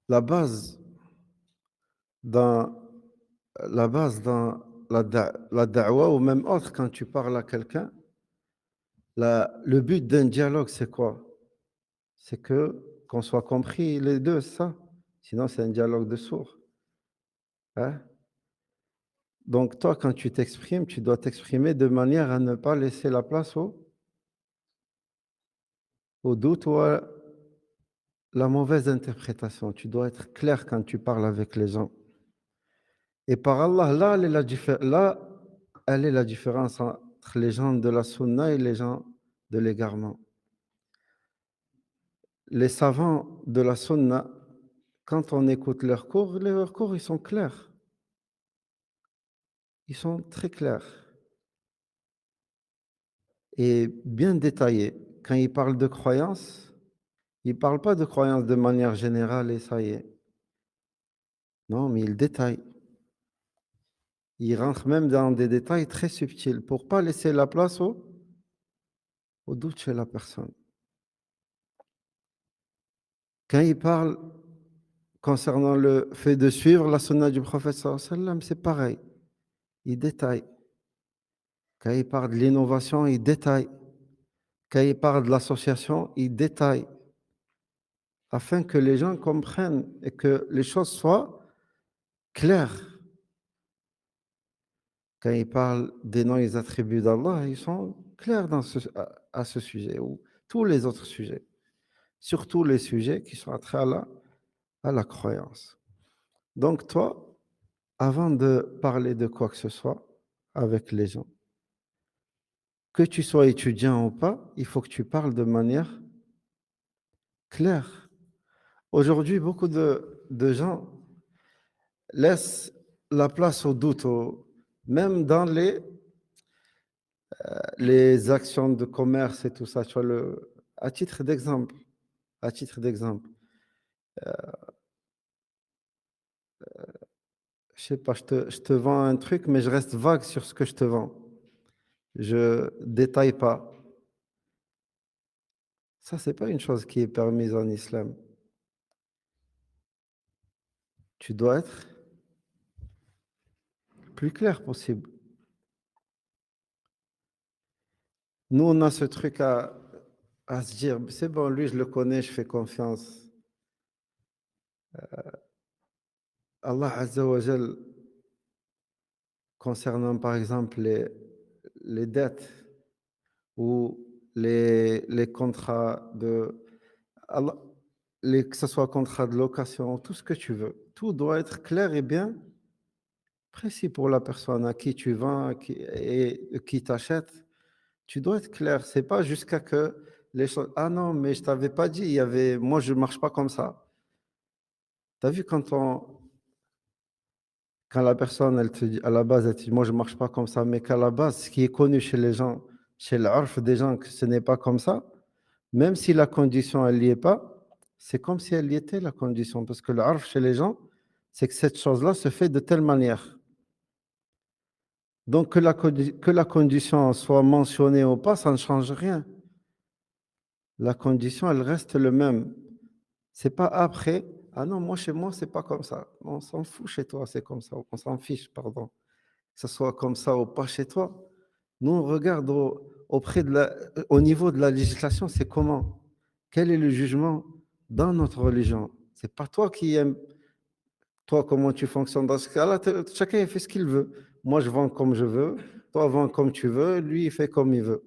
La base dans la da'wa ou même autre, quand tu parles à quelqu'un, le but d'un dialogue, c'est quoi? C'est qu'on soit compris les deux, ça. Sinon, c'est un dialogue de sourds. Hein? Donc, toi, quand tu t'exprimes, tu dois t'exprimer de manière à ne pas laisser la place au doute ou à la mauvaise interprétation. Tu dois être clair quand tu parles avec les gens. Et par Allah, là, elle est la différence entre les gens de la sunna et les gens de l'égarement. Les savants de la sunna, quand on écoute leurs cours, ils sont clairs. Ils sont très clairs et bien détaillés. Quand ils parlent de croyances, ils ne parlent pas de croyances de manière générale et ça y est. Non, mais ils détaillent. Ils rentrent même dans des détails très subtils pour ne pas laisser la place au doute chez la personne. Quand ils parlent concernant le fait de suivre la sunna du prophète sallallahu alayhi wa sallam, c'est pareil. Ils détaillent. Quand ils parlent de l'innovation, ils détaillent. Quand ils parlent de l'association, ils détaillent. Afin que les gens comprennent et que les choses soient claires. Quand ils parlent des noms et des attributs d'Allah, ils sont clairs à ce sujet ou tous les autres sujets. Surtout les sujets qui sont attrait à la croyance. Donc toi, avant de parler de quoi que ce soit avec les gens, que tu sois étudiant ou pas, il faut que tu parles de manière claire. Aujourd'hui, beaucoup de gens laissent la place au doute, même dans les actions de commerce et tout ça. Tu vois, à titre d'exemple, je sais pas, je te vends un truc, mais je reste vague sur ce que je te vends. Je détaille pas. Ça, c'est pas une chose qui est permise en islam. Tu dois être le plus clair possible. Nous, on a ce truc à se dire, c'est bon, lui, je le connais, je fais confiance. Allah Azza wa Jal, concernant par exemple les dettes ou les contrats Allah, que ce soit contrat de location, tout ce que tu veux, tout doit être clair et bien précis pour la personne à qui tu vends et qui t'achète. Tu dois être clair. C'est pas jusqu'à que les choses. Ah non, mais je t'avais pas dit. Moi, je marche pas comme ça. Tu as vu quand la personne, elle te dit à la base, elle te dit, moi, je marche pas comme ça, mais qu'à la base, ce qui est connu chez les gens, chez l'arf des gens, que ce n'est pas comme ça, même si la condition, elle n'y est pas, c'est comme si elle y était, la condition. Parce que le arf chez les gens, c'est que cette chose-là se fait de telle manière. Donc que la condition soit mentionnée ou pas, ça ne change rien. La condition, elle reste le même. C'est pas après, ah non, moi chez moi, c'est pas comme ça. On s'en fout chez toi, c'est comme ça. On s'en fiche, pardon. Que ce soit comme ça ou pas chez toi. Nous, on regarde au niveau de la législation, c'est comment? Quel est le jugement dans notre religion? C'est pas toi qui aimes, toi, comment tu fonctionnes dans ce cas-là. Chacun il fait ce qu'il veut. Moi, je vends comme je veux. Toi, vends comme tu veux. Lui, il fait comme il veut.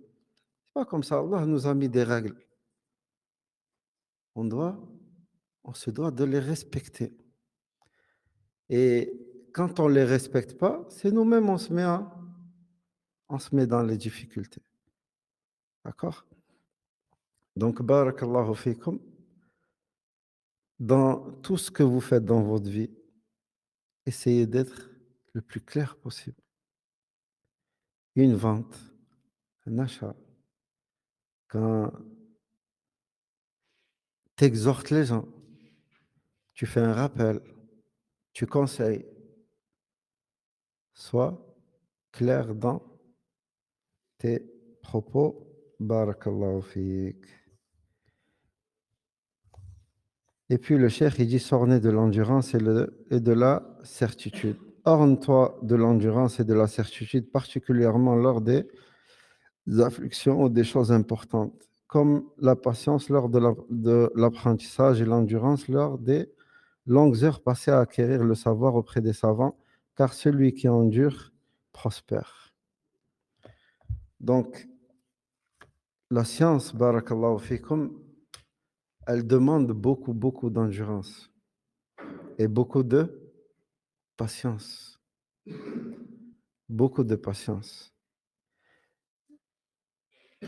C'est pas comme ça. Allah nous a mis des règles. On doit, on se doit de les respecter. Et quand on les respecte pas, c'est nous-mêmes, on se met dans les difficultés. D'accord? Donc, barakallahu fikum, dans tout ce que vous faites dans votre vie, essayez d'être le plus clair possible. Une vente, un achat, quand tu exhortes les gens, tu fais un rappel, tu conseilles, sois clair dans tes propos. Barakallahu fik. Et puis le cheikh, il dit, s'orner de l'endurance et de la certitude. Orne-toi de l'endurance et de la certitude, particulièrement lors des afflictions ou des choses importantes, comme la patience lors de l'apprentissage et l'endurance lors des longues heures passées à acquérir le savoir auprès des savants, car celui qui endure prospère. Donc, la science, barakallahu fikum, elle demande beaucoup, beaucoup d'endurance et beaucoup de patience. Beaucoup de patience.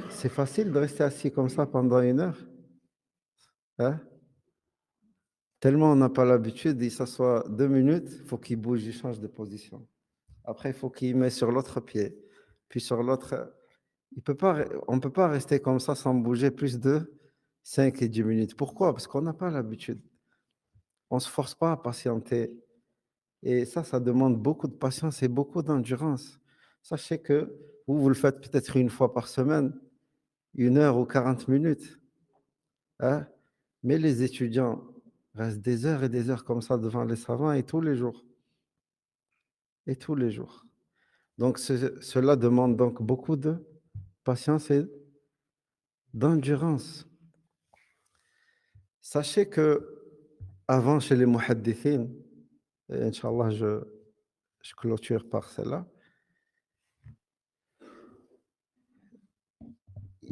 C'est facile de rester assis comme ça pendant 1 heure, hein? Tellement on n'a pas l'habitude, il s'assoit 2 minutes, il faut qu'il bouge, il change de position. Après, il faut qu'il mette sur l'autre pied, puis sur l'autre. On ne peut pas rester comme ça sans bouger plus de 5 et 10 minutes. Pourquoi? Parce qu'on n'a pas l'habitude. On ne se force pas à patienter. Et ça demande beaucoup de patience et beaucoup d'endurance. Sachez que vous le faites peut-être une fois par semaine, 1 heure ou 40 minutes, hein? Mais les étudiants restent des heures et des heures comme ça devant les savants et tous les jours. Et tous les jours. Donc cela demande donc beaucoup de patience et d'endurance. Sachez que avant chez les muhaddithin, et Inch'Allah je clôture par cela,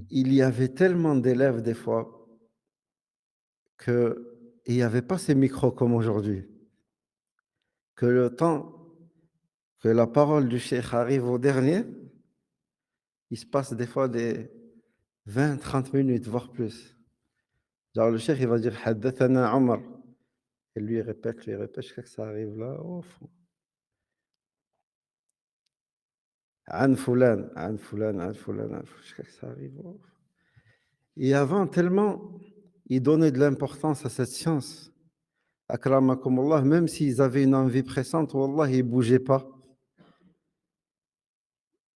il y avait tellement d'élèves des fois qu'il n'y avait pas ces micros comme aujourd'hui. Que le temps que la parole du cheikh arrive au dernier, il se passe des fois des 20-30 minutes, voire plus. Genre le cheikh, il va dire Haddathana Omar. Et lui, il répète, jusqu'à ce que ça arrive là. Oh, An Fulan, An Fulan, An Fulan, An Fulan, jusqu'à ce que ça arrive. Oh. Et avant, tellement, ils donnaient de l'importance à cette science. Akramakumullah, même s'ils avaient une envie pressante, Wallah, ils ne bougeaient pas.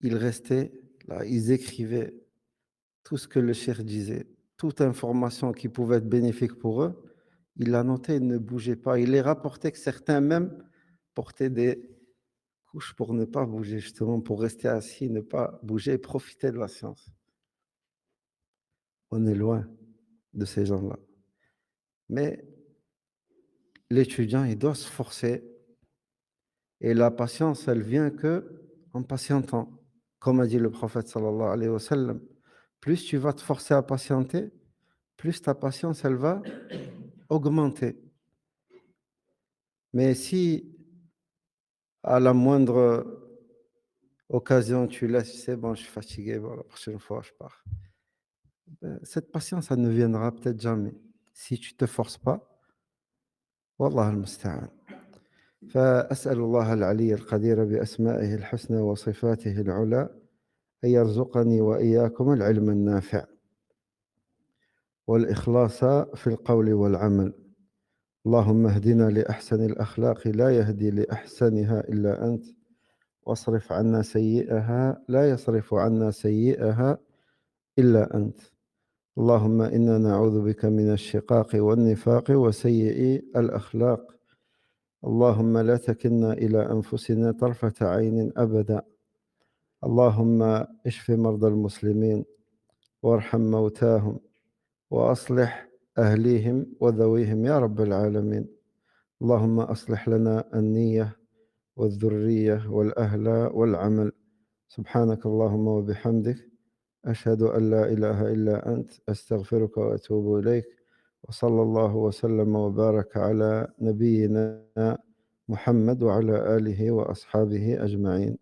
Ils restaient là, ils écrivaient tout ce que le cheikh disait, toute information qui pouvait être bénéfique pour eux, ils la notaient, ils ne bougeaient pas. Il les rapportait que certains même portaient des couches pour ne pas bouger, justement, pour rester assis, ne pas bouger et profiter de la science. On est loin de ces gens-là. Mais l'étudiant, il doit se forcer. Et la patience, elle vient que en patientant. Comme a dit le prophète sallallahu alayhi wa sallam, plus tu vas te forcer à patienter, plus ta patience, elle va augmenter. Mais si à la moindre occasion, tu laisses, c'est bon, je suis fatigué, bon, la prochaine fois, je pars. Cette patience, elle ne viendra peut-être jamais. Si tu ne te forces pas, والله المستعان. فأسأل الله العلي القدير بأسمائه الحسنى وصفاته العلى أن يرزقني وإياكم العلم النافع والإخلاص في القول والعمل. اللهم اهدنا لأحسن الأخلاق لا يهدي لأحسنها إلا أنت، واصرف عنا سيئها لا يصرف عنا سيئها إلا أنت. اللهم إنا نعوذ بك من الشقاق والنفاق وسيئ الأخلاق. اللهم لا تكلنا إلى أنفسنا طرفة عين أبدا. اللهم اشف مرضى المسلمين وارحم موتاهم وأصلح أهليهم وذويهم يا رب العالمين. اللهم أصلح لنا النية والذرية والأهل والعمل. سبحانك اللهم وبحمدك، أشهد أن لا إله إلا أنت، أستغفرك وأتوب إليك. وصلى الله وسلم وبارك على نبينا محمد وعلى آله وأصحابه أجمعين.